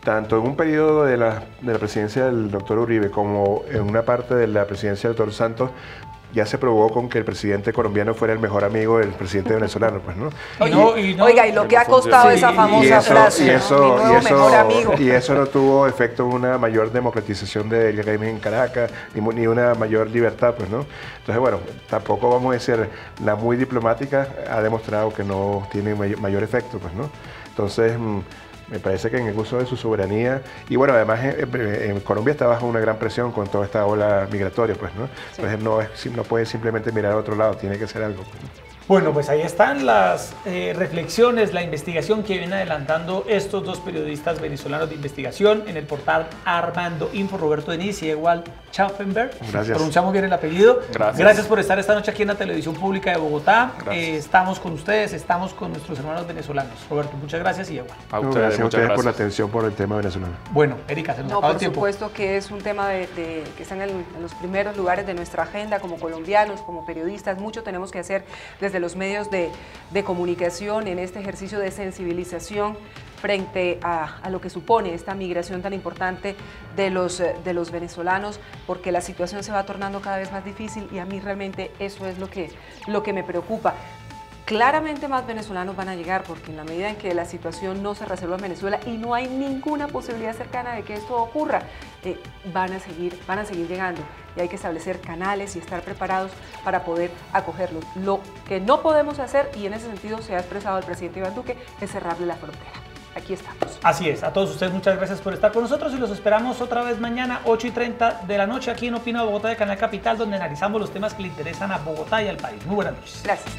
tanto en un periodo de la presidencia del doctor Uribe como en una parte de la presidencia del doctor Santos, ya se probó con que el presidente colombiano fuera el mejor amigo del presidente venezolano, pues, ¿no?
Oiga, y lo que ha costado esa famosa frase, mejor amigo.
Y eso no tuvo efecto en una mayor democratización del régimen en Caracas, ni una mayor libertad, pues, ¿no? Entonces, bueno, tampoco vamos a decir, la muy diplomática ha demostrado que no tiene mayor efecto, pues, ¿no? Entonces, me parece que en el uso de su soberanía, y bueno, además en Colombia está bajo una gran presión con toda esta ola migratoria, pues, ¿no? Sí. Entonces no puede simplemente mirar a otro lado, tiene que hacer algo.
Bueno, pues ahí están las reflexiones, la investigación que vienen adelantando estos dos periodistas venezolanos de investigación en el portal Armando Info, Roberto Denis y Ewald Schaffenberg.
Gracias.
Pronunciamos bien el apellido.
Gracias.
Gracias por estar esta noche aquí en la televisión pública de Bogotá. Estamos con ustedes, estamos con nuestros hermanos venezolanos. Roberto, muchas gracias y Ewald.
A ustedes, gracias por la atención por el tema venezolano.
Bueno, Erika, se nos acaba el tiempo.
Por supuesto que es un tema que está en los primeros lugares de nuestra agenda como colombianos, como periodistas. Mucho tenemos que hacer desde los medios de comunicación en este ejercicio de sensibilización frente a lo que supone esta migración tan importante de los venezolanos, porque la situación se va tornando cada vez más difícil y a mí realmente eso es lo que me preocupa. Claramente más venezolanos van a llegar porque en la medida en que la situación no se resuelva en Venezuela y no hay ninguna posibilidad cercana de que esto ocurra, van a seguir llegando y hay que establecer canales y estar preparados para poder acogerlos. Lo que no podemos hacer, y en ese sentido se ha expresado el presidente Iván Duque, es cerrarle la frontera. Aquí estamos.
Así es, a todos ustedes muchas gracias por estar con nosotros y los esperamos otra vez mañana 8:30 de la noche aquí en Opina Bogotá de Canal Capital, donde analizamos los temas que le interesan a Bogotá y al país. Muy buenas noches.
Gracias.